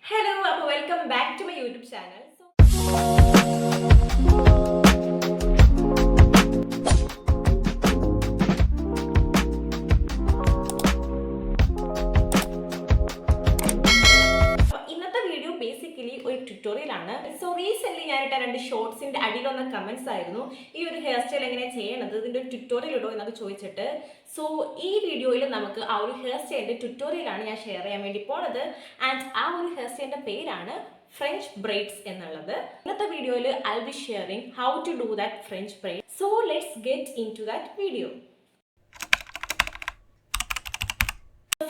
Hello, welcome back to my YouTube channel. ഇന്നത്തെ video basically ഒരു ട്യൂട്ടോറിയലാണ്. So recent ഞാനിട്ട 2 ഷോർട്സിന്റെ അടിയിൽ വന്ന കമന്റ്സ് ആയിരുന്നു ഈ ഒരു ഹെയർ സ്റ്റൈൽ എങ്ങനെ ചെയ്യണത്, ഇതിന്റെ ഒരു ട്യൂട്ടോറിയൽ ഇടോ എന്നൊക്കെ ചോദിച്ചിട്ട്. സോ ഈ വീഡിയോയിൽ നമുക്ക് ആ ഒരു ഹെയർ സ്റ്റൈലിന്റെ ട്യൂട്ടോറിയലാണ് ഞാൻ ഷെയർ ചെയ്യാൻ വേണ്ടി പോണത്. ആൻഡ് ആ ഒരു ഹെയർ സ്റ്റൈലിന്റെ പേരാണ് ഫ്രഞ്ച് ബ്രൈഡ്സ് എന്നുള്ളത്. ഇന്നത്തെ വീഡിയോയിൽ I will be sharing how to do that French braid. So let's get into that video.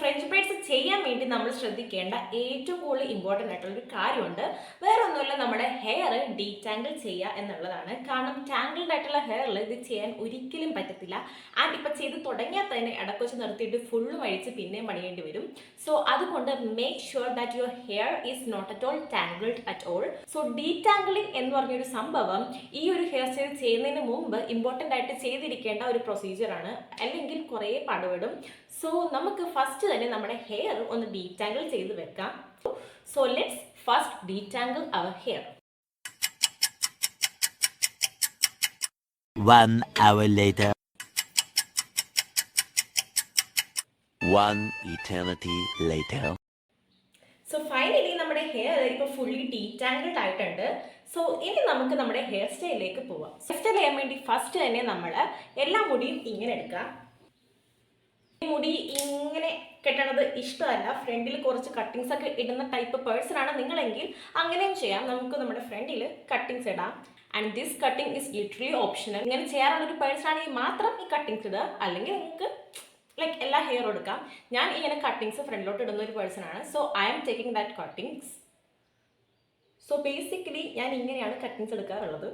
French braids ചെയ്യാൻ വേണ്ടി നമ്മൾ ശ്രദ്ധിക്കേണ്ട ഏറ്റവും കൂടുതൽ ഇമ്പോർട്ടൻ്റ് ആയിട്ടുള്ള ഒരു കാര്യമുണ്ട്. വേറെ ഒന്നുമില്ല, നമ്മുടെ ഹെയർ ഡീറ്റാങ്കിൾ ചെയ്യുക എന്നുള്ളതാണ്. കാരണം ടാങ്കിൾഡ് ആയിട്ടുള്ള ഹെയറിൽ ഇത് ചെയ്യാൻ ഒരിക്കലും പറ്റത്തില്ല. ആൻഡ് ഇപ്പം ചെയ്ത് തുടങ്ങിയാൽ തന്നെ ഇടക്കൊച്ച് നിർത്തിയിട്ട് ഫുള്ളും അഴിച്ച് പിന്നെയും പണിയേണ്ടി വരും. സോ അതുകൊണ്ട് make sure that your hair is not at all tangled at all. So detangling എന്ന് പറഞ്ഞൊരു സംഭവം ഈ ഒരു ഹെയർ സ്റ്റൈൽ ചെയ്യുന്നതിന് മുമ്പ് ഇമ്പോർട്ടൻ്റ് ആയിട്ട് ചെയ്തിരിക്കേണ്ട ഒരു പ്രൊസീജിയറാണ്. അല്ലെങ്കിൽ കുറേ പാടുപെടും. സോ നമുക്ക് ഫസ്റ്റ് തന്നെ നമ്മുടെ ഹെയർ ഒന്ന് ഡീറ്റാങ്കിൾ ചെയ്ത് വെക്കാം. So let's first detangle our hair. 1 hour later. 1 eternity later. So finally നമ്മുടെ ഹെയർ ഇപ്പോൾ ഫുള്ളി ഡീറ്റാങ്കിൾഡ് ആയിട്ടുണ്ട്. സോ ഇനി നമുക്ക് നമ്മുടെ ഹെയർ സ്റ്റൈലിലേക്ക് പോവാം. ഹെയർ സ്റ്റൈൽ ചെയ്യാൻ വേണ്ടി ഫസ്റ്റ് തന്നെ നമ്മൾ എല്ലാ മുടിയും ഇങ്ങനെ എടുക്കാം. മുടി ഇങ്ങനെ കെട്ടണത് ഇഷ്ടമല്ല. ഫ്രണ്ടിൽ കുറച്ച് കട്ടിങ്സ് ഒക്കെ ഇടുന്ന ടൈപ്പ് പേഴ്സൺ ആണ് നിങ്ങളെങ്കിൽ അങ്ങനെയും ചെയ്യാം. നമുക്ക് നമ്മുടെ ഫ്രണ്ടിൽ കട്ടിങ്സ് ഇടാം. And this cutting is literally optional. ഇങ്ങനെ ചെയ്യാറുള്ളൊരു പേഴ്സൺ ആണെങ്കിൽ മാത്രം ഈ കട്ടിങ്സ് ഇടുക, അല്ലെങ്കിൽ നിങ്ങൾക്ക് ലൈക്ക് എല്ലാ ഹെയർ എടുക്കാം. ഞാൻ ഇങ്ങനെ കട്ടിങ്സ് ഫ്രണ്ടിലോട്ട് ഇടുന്ന ഒരു പേഴ്സൺ ആണ്. So I am taking that cuttings. So basically ഞാൻ ഇങ്ങനെയാണ് കട്ടിങ്സ് എടുക്കാറുള്ളത്.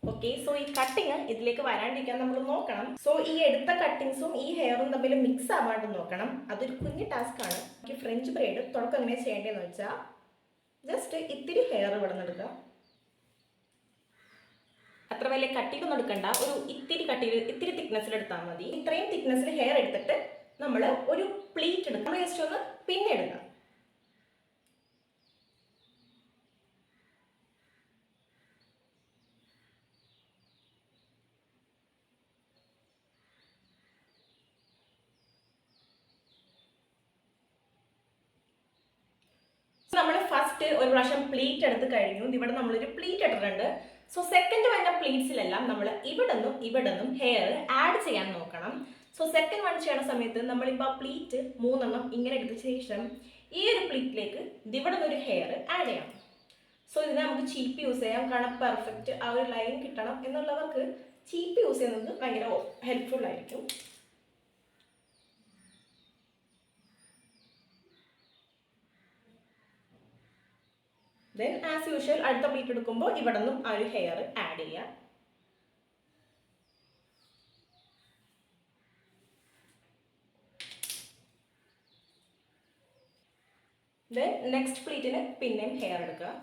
ഓക്കെ, സോ ഈ കട്ടിങ് ഇതിലേക്ക് വരാണ്ടിരിക്കാൻ നമ്മൾ നോക്കണം. സോ ഈ എടുത്ത കട്ടിങ്സും ഈ ഹെയറും തമ്മിൽ മിക്സ് ആവാണ്ട് നോക്കണം. അതൊരു കുഞ്ഞു ടാസ്ക് ആണ്. എനിക്ക് ഫ്രഞ്ച് ബ്രൈഡ് തുടക്കം എങ്ങനെ ചെയ്യേണ്ടതെന്ന് വെച്ചാൽ ജസ്റ്റ് ഇത്തിരി ഹെയർ ഇവിടെ നിന്ന് എടുക്കുക. അത്ര വലിയ കട്ടിയിലൊന്നും എടുക്കണ്ട, ഒരു ഇത്തിരി കട്ടിയിൽ ഇത്തിരി തിക്നെസ്സിൽ എടുത്താൽ മതി. ഇത്രയും തിക്നെസ്സിൽ ഹെയർ എടുത്തിട്ട് നമ്മൾ ഒരു പ്ലീറ്റ് എടുക്കുക. നമ്മൾ ജസ്റ്റ് ഒന്ന് പിന്നെ എടുക്കുക. നമ്മൾ ഫസ്റ്റ് ഒരു പ്രാവശ്യം പ്ലീറ്റ് എടുത്ത് കഴിഞ്ഞു. ഇവിടെ നമ്മളൊരു പ്ലീറ്റ് ഇട്ടിട്ടുണ്ട്. സോ സെക്കൻഡ് വേണ്ട പ്ലീറ്റ്സിലെല്ലാം നമ്മൾ ഇവിടെ നിന്നും ഹെയർ ആഡ് ചെയ്യാൻ നോക്കണം. സോ സെക്കൻഡ് വൺ ചെയ്യുന്ന സമയത്ത് നമ്മളിപ്പോൾ ആ പ്ലീറ്റ് 3 ഇങ്ങനെ എടുത്ത ശേഷം ഈ ഒരു പ്ലീറ്റിലേക്ക് ഇവിടെ നിന്നൊരു ഹെയർ ആഡ് ചെയ്യാം. സോ ഇതിനെ നമുക്ക് ചീപ്പ് യൂസ് ചെയ്യാം. കാരണം പെർഫെക്റ്റ് ആ ഒരു ലൈൻ കിട്ടണം എന്നുള്ളവർക്ക് ചീപ്പ് യൂസ് ചെയ്യുന്നത് ഭയങ്കര ഹെൽപ്ഫുൾ ആയിരിക്കും. ദെൻ ആസ് യൂഷ്വൽ അടുത്ത പ്ലീറ്റ് എടുക്കുമ്പോൾ ഇവിടെ നിന്നും ആ ഒരു ഹെയർ ആഡ് ചെയ്യാം. ദെൻ നെക്സ്റ്റ് പ്ലീറ്റിന് പിന്നെയും ഹെയർ എടുക്കുക.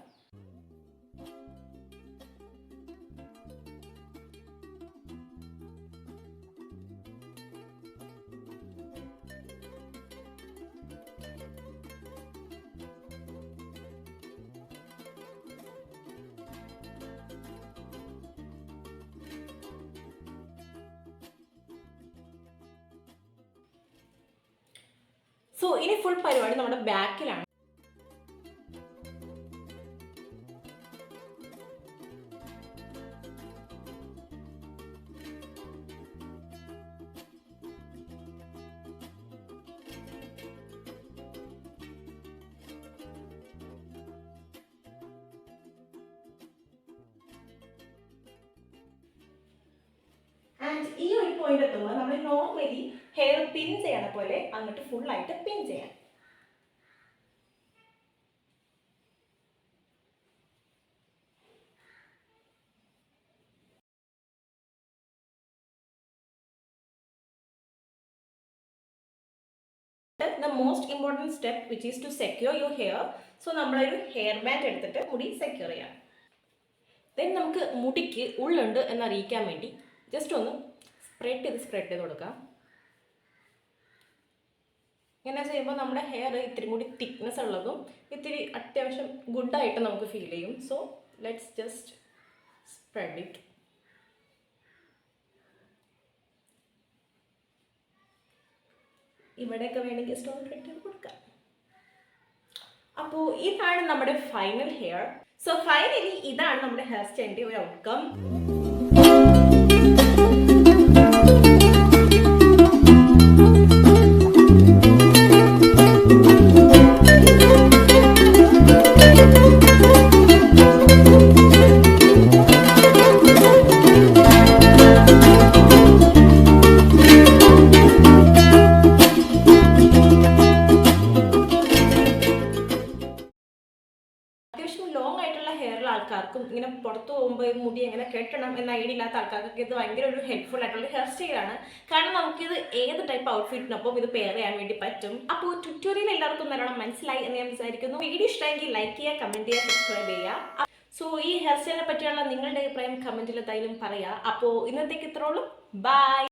സോ ഇനി ഫുൾ പരിപാടി നമ്മുടെ ബാക്കിലാണ്. ആൻഡ് ഈ ഒരു പോയിന്റ് എത്തുമ്പോൾ നമ്മൾ നോർമലി ഹെയർ പിൻ ചെയ്യണ പോലെ അങ്ങോട്ട് ഫുള്ളായിട്ട് പിൻ ചെയ്യാം. The most important step which is to secure your hair. So നമ്മളൊരു ഹെയർ ബാൻഡ് എടുത്തിട്ട് മുടി സെക്യൂർ ചെയ്യാം. ദെൻ നമുക്ക് മുടിക്ക് ഉള്ളുണ്ട് എന്നറിയിക്കാൻ വേണ്ടി ജസ്റ്റ് ഒന്ന് സ്പ്രെഡ് ചെയ്ത് കൊടുക്കാം. ഇങ്ങനെ ചെയ്യുമ്പോൾ നമ്മുടെ ഹെയർ ഇത്തിരി കൂടി തിക്നെസ് ഉള്ളതും ഇത്തിരി അത്യാവശ്യം ഗുഡായിട്ട് നമുക്ക് ഫീൽ ചെയ്യും. So let's just spread it. ഇവിടെയൊക്കെ വേണമെങ്കിൽ സ്റ്റോൺ കട്ട് ചെയ്ത് കൊടുക്കാം. അപ്പോൾ ഇതാണ് നമ്മുടെ ഫൈനൽ ഹെയർ. സോ ഫൈനലി ഇതാണ് നമ്മുടെ ഹെയർ സ്റ്റൈലിൻ്റെ ഒരു ഔട്ട്കം. അത്യാവശ്യം ലോങ് ആയിട്ടുള്ള ഹെയറുള്ള ആൾക്കാർക്കും ഇങ്ങനെ പുറത്ത് പോകുമ്പോൾ മുടി എങ്ങനെ കെട്ടണം എന്ന ഐഡിയ ഇല്ലാത്ത ആൾക്കാർക്കൊക്കെ ഇത് ഭയങ്കര ഒരു ഹെൽപ്ഫുൾ ആയിട്ടുള്ള ഹെയർ സ്റ്റൈലാണ്. കാരണം നമുക്കിത് ഏത് ടൈപ്പ് ഔട്ട്ഫിറ്റിനൊപ്പം ഇത് പെയർ ചെയ്യാൻ വേണ്ടി പറ്റും. അപ്പോൾ ട്യൂട്ടോറിയൽ എല്ലാവർക്കും നല്ലോണം മനസ്സിലായി എന്ന് ഞാൻ വിചാരിക്കുന്നു. വീഡിയോ ഇഷ്ടമെങ്കിൽ ലൈക്ക് ചെയ്യുക, കമൻറ്റ് ചെയ്യുക, സബ്സ്ക്രൈബ് ചെയ്യുക. സോ ഈ ഹെയർ സ്റ്റൈലിനെ പറ്റിയുള്ള നിങ്ങളുടെ അഭിപ്രായം കമൻറ്റിൽ എന്തായാലും പറയുക. അപ്പോൾ ഇന്നത്തേക്ക് ഇത്രയുള്ളൂ. ബൈ.